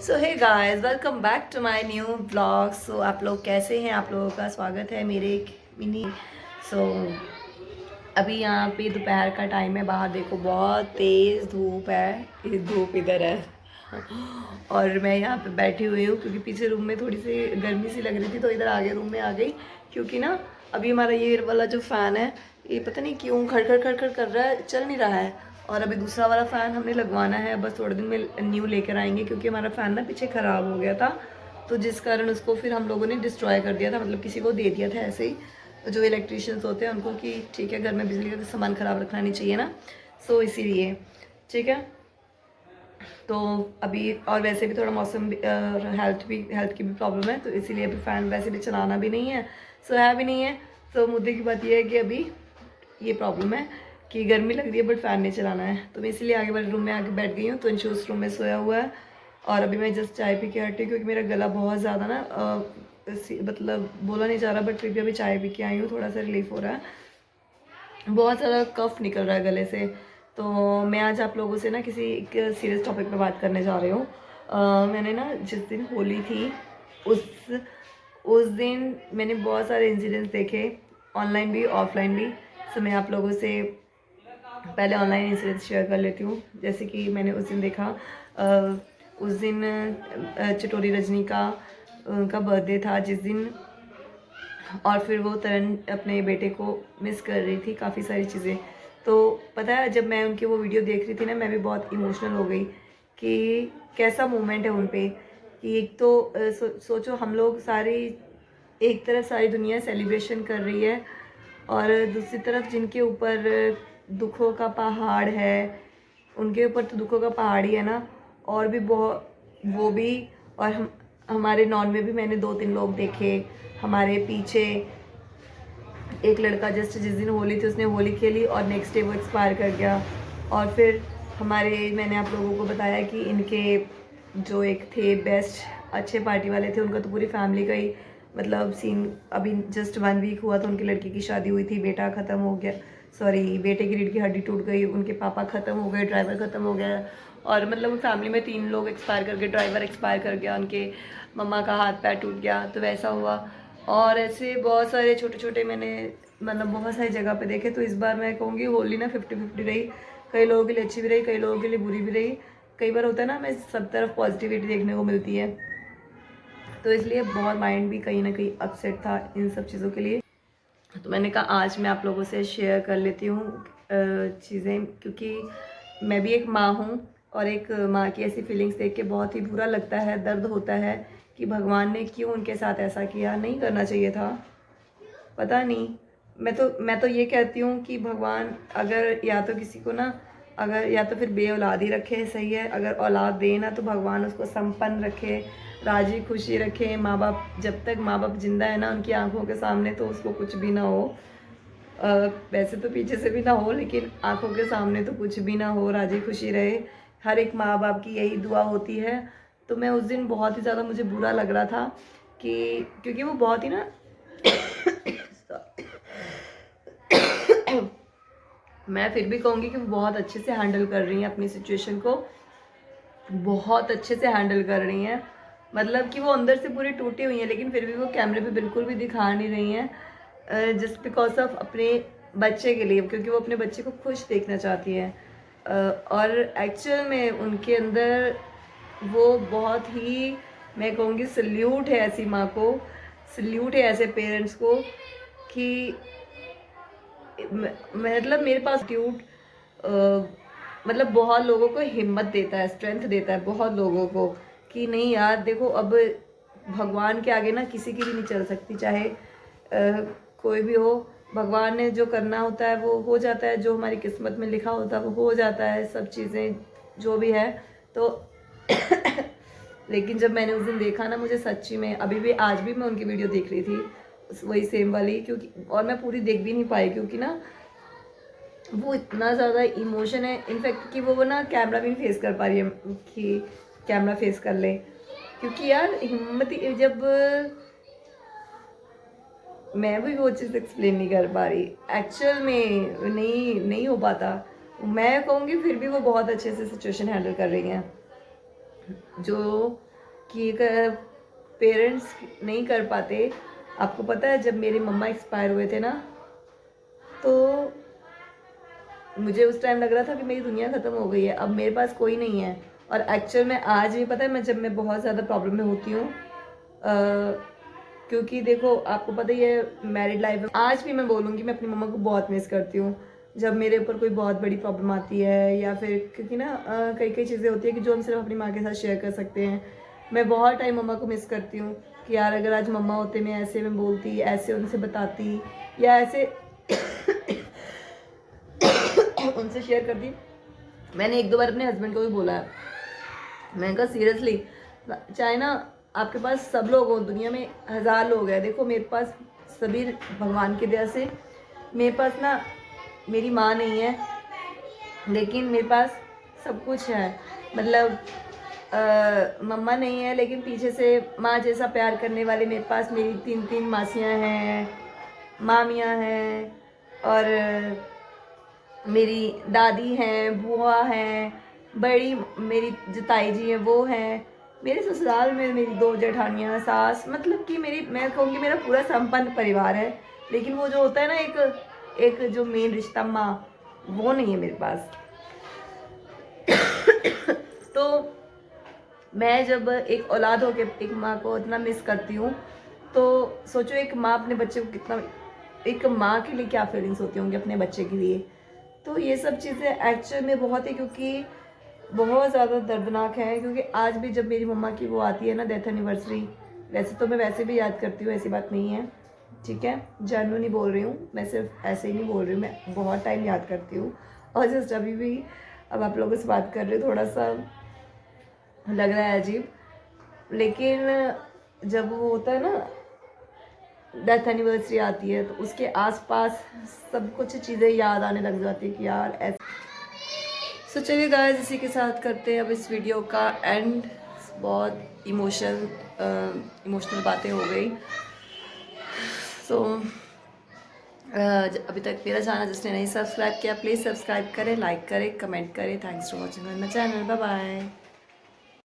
So hey guys, welcome back to my new blog. So आप लोग कैसे हैं? आप लोगों का स्वागत है मेरे एक मिनी। सो अभी यहाँ पे दोपहर का टाइम है, बाहर देखो बहुत तेज़ धूप है। ये धूप इधर है और मैं यहाँ पे बैठी हुई हूँ क्योंकि पीछे रूम में थोड़ी सी गर्मी सी लग रही थी, तो इधर आगे रूम में आ गई। क्योंकि ना अभी हमारा ये वाला जो फ़ैन है, ये पता नहीं क्यों खड़खड़ खड़खड़ कर रहा है, चल नहीं रहा है। और अभी दूसरा वाला फ़ैन हमने लगवाना है, बस थोड़े दिन में न्यू लेकर आएंगे क्योंकि हमारा फ़ैन ना पीछे ख़राब हो गया था, तो जिस कारण उसको फिर हम लोगों ने डिस्ट्रॉय कर दिया था, मतलब किसी को दे दिया था ऐसे ही, जो इलेक्ट्रीशियंस होते हैं उनको, कि ठीक है घर में बिजली का सामान ख़राब रखना नहीं चाहिए ना। सो इसीलिए ठीक है। तो अभी और वैसे भी थोड़ा मौसम हेल्थ की भी प्रॉब्लम है, तो इसीलिए अभी फ़ैन वैसे भी चलाना भी नहीं है, सो है भी नहीं है। तो मुद्दे की बात यह है कि अभी ये प्रॉब्लम है कि गर्मी लग रही है बट फ़ैन नहीं चलाना है, तो मैं इसीलिए आगे वाले रूम में आके बैठ गई हूँ। तो अंशु उस रूम में सोया हुआ है और अभी मैं जस्ट चाय पी के हटी क्योंकि मेरा गला बहुत ज़्यादा ना मतलब बोला नहीं जा रहा, बट फिर भी अभी चाय पी के आई हूँ, थोड़ा सा रिलीफ हो रहा है। बहुत ज़्यादा कफ निकल रहा है गले से। तो मैं आज आप लोगों से ना किसी एक सीरियस टॉपिक पे बात करने जा रही हूँ। मैंने ना जिस दिन होली थी उस उस दिन मैंने बहुत सारे इंसिडेंट्स देखे, ऑनलाइन भी ऑफलाइन भी। सो मैं आप लोगों से पहले ऑनलाइन इंसिडेंट्स शेयर कर लेती हूँ। जैसे कि मैंने उस दिन देखा, उस दिन चटोरी रजनी का उनका बर्थडे था जिस दिन, और फिर वो तरन अपने बेटे को मिस कर रही थी, काफ़ी सारी चीज़ें। तो पता है जब मैं उनकी वो वीडियो देख रही थी ना, मैं भी बहुत इमोशनल हो गई कि कैसा मोमेंट है उन पे। कि एक तो सोचो हम लोग सारी, एक तरफ सारी दुनिया सेलिब्रेशन कर रही है और दूसरी तरफ जिनके ऊपर दुखों का पहाड़ है, उनके ऊपर तो दुखों का पहाड़ ही है ना। और भी बहुत वो भी, और हमारे नॉन में भी मैंने 2-3 लोग देखे। हमारे पीछे एक लड़का जस्ट जिस दिन होली थी उसने होली खेली और नेक्स्ट डे वो एक्सपायर कर गया। और फिर हमारे, मैंने आप लोगों को बताया कि इनके जो एक थे बेस्ट अच्छे पार्टी वाले थे, उनका तो पूरी फैमिली का ही मतलब सीन, अभी जस्ट 1 वीक हुआ तो उनकी लड़की की शादी हुई थी, बेटा ख़त्म हो गया, सॉरी बेटे की रीढ़ की हड्डी टूट गई, उनके पापा ख़त्म हो गए, ड्राइवर ख़त्म हो गया। और मतलब फैमिली में 3 लोग एक्सपायर कर गए, ड्राइवर एक्सपायर कर गया, उनके मम्मा का हाथ पैर टूट गया, तो वैसा हुआ। और ऐसे बहुत सारे छोटे छोटे मैंने मतलब बहुत सारी जगह पे देखे। तो इस बार मैं कहूँगी होली ना 50-50 रही, कई लोगों के लिए अच्छी भी रही, कई लोगों के लिए बुरी भी रही। कई बार होता है ना, हमें सब तरफ पॉजिटिविटी देखने को मिलती है, तो इसलिए बहुत माइंड भी कहीं ना कहीं अपसेट था इन सब चीज़ों के लिए। तो मैंने कहा आज मैं आप लोगों से शेयर कर लेती हूँ चीज़ें, क्योंकि मैं भी एक माँ हूँ और एक माँ की ऐसी फीलिंग्स देख के बहुत ही बुरा लगता है, दर्द होता है कि भगवान ने क्यों उनके साथ ऐसा किया, नहीं करना चाहिए था, पता नहीं। मैं तो ये कहती हूँ कि भगवान अगर या तो किसी को ना, अगर या तो फिर बेऔलाद ही रखे सही है, अगर औलाद दे ना तो भगवान उसको संपन्न रखे, राजी खुशी रखे। माँ बाप, जब तक माँ बाप जिंदा है ना उनकी आंखों के सामने, तो उसको कुछ भी ना हो, वैसे तो पीछे से भी ना हो, लेकिन आंखों के सामने तो कुछ भी ना हो, राजी खुशी रहे। हर एक माँ बाप की यही दुआ होती है। तो मैं उस दिन बहुत ही ज़्यादा मुझे बुरा लग रहा था कि क्योंकि वो बहुत ही ना मैं फिर भी कहूँगी कि वो बहुत अच्छे से हैंडल कर रही हैं अपनी सिचुएशन को, बहुत अच्छे से हैंडल कर रही हैं। मतलब कि वो अंदर से पूरी टूटी हुई हैं, लेकिन फिर भी वो कैमरे पे बिल्कुल भी दिखा नहीं रही हैं, जस्ट बिकॉज ऑफ अपने बच्चे के लिए, क्योंकि वो अपने बच्चे को खुश देखना चाहती हैं। और एक्चुअल में उनके अंदर वो बहुत ही, मैं कहूँगी सल्यूट है ऐसी माँ को, सल्यूट है ऐसे पेरेंट्स को कि मतलब मेरे पास ट्यूट मतलब बहुत लोगों को हिम्मत देता है, स्ट्रेंथ देता है बहुत लोगों को कि नहीं यार देखो, अब भगवान के आगे ना किसी की भी नहीं चल सकती, चाहे कोई भी हो। भगवान ने जो करना होता है वो हो जाता है, जो हमारी किस्मत में लिखा होता है वो हो जाता है, सब चीज़ें जो भी है। तो लेकिन जब मैंने उस दिन देखा ना, मुझे सच्ची में अभी भी, आज भी मैं उनकी वीडियो देख रही थी, वही सेम वाली, क्योंकि और मैं पूरी देख भी नहीं पाई क्योंकि ना वो इतना ज़्यादा इमोशन है, इनफैक्ट कि वो ना कैमरा भी नहीं फेस कर पा रही है कि कैमरा फेस कर ले, क्योंकि यार हिम्मत जब मैं भी वो चीज़ एक्सप्लेन नहीं कर पा रही, एक्चुअल में नहीं नहीं हो पाता। मैं कहूँगी फिर भी वो बहुत अच्छे से सिचुएशन हैंडल कर रही हैं। जो कि अगर पेरेंट्स नहीं कर पाते, आपको पता है जब मेरी मम्मा एक्सपायर हुए थे ना, तो मुझे उस टाइम लग रहा था कि मेरी दुनिया ख़त्म हो गई है, अब मेरे पास कोई नहीं है। और एक्चुअल में आज भी पता है, मैं जब मैं बहुत ज़्यादा प्रॉब्लम में होती हूँ, क्योंकि देखो आपको पता ही है मैरिड लाइफ में, आज भी मैं बोलूँगी मैं अपनी मम्मा को बहुत मिस करती हूँ। जब मेरे ऊपर कोई बहुत बड़ी प्रॉब्लम आती है या फिर क्योंकि ना कई कई चीज़ें होती है कि जो हम सिर्फ अपनी माँ के साथ शेयर कर सकते हैं। मैं बहुत टाइम मम्मा को मिस करती हूँ कि यार अगर आज मम्मा होते, मैं ऐसे में बोलती, ऐसे उनसे बताती या ऐसे उनसे शेयर करती। मैंने एक दो बार अपने हस्बैंड को भी बोला है, मैंने कहा सीरियसली, चाहे ना आपके पास सब लोग हो, दुनिया में 1000 लोग हैं, देखो मेरे पास सभी भगवान की दया से मेरे पास ना मेरी माँ नहीं है, लेकिन मेरे पास सब कुछ है। मतलब मम्मा नहीं है, लेकिन पीछे से माँ जैसा प्यार करने वाले मेरे पास मेरी 3 मासियाँ हैं, मामियाँ हैं, और मेरी दादी हैं, बुआ हैं, बड़ी मेरी जताई जी हैं वो हैं, मेरे ससुराल में मेरी 2 जेठानियाँ, सास, मतलब कि मेरी, मैं कहूँगी मेरा पूरा संपन्न परिवार है। लेकिन वो जो होता है ना एक एक जो मेन रिश्ता माँ, वो नहीं है मेरे पास। तो मैं जब एक औलाद होके एक माँ को इतना मिस करती हूँ, तो सोचो एक माँ अपने बच्चे को कितना, एक माँ के लिए क्या फीलिंग्स होती होंगी अपने बच्चे के लिए। तो ये सब चीज़ें एक्चुअल में बहुत ही, क्योंकि बहुत ज़्यादा दर्दनाक है। क्योंकि आज भी जब मेरी मम्मा की वो आती है ना डेथ एनिवर्सरी, वैसे तो मैं वैसे भी याद करती हूँ, ऐसी बात नहीं है, ठीक है, जानू नहीं बोल रही हूँ, मैं सिर्फ ऐसे ही नहीं बोल रही हूँ, मैं बहुत टाइम याद करती हूँ। और जस्ट अभी भी, अब आप लोगों से बात कर रही हूँ, थोड़ा सा लग रहा है अजीब, लेकिन जब वो होता है ना डेथ एनिवर्सरी आती है, तो उसके आसपास सब कुछ चीज़ें याद आने लग जाती है कि यार ऐसे। सो चलिए गाइस, इसी के साथ करते हैं अब इस वीडियो का एंड। बहुत इमोशनल बातें हो गई। सो अभी तक मेरा चैनल जिसने नहीं सब्सक्राइब किया, प्लीज़ सब्सक्राइब करें, लाइक करें, कमेंट करें। Thanks for watching my channel. Bye bye.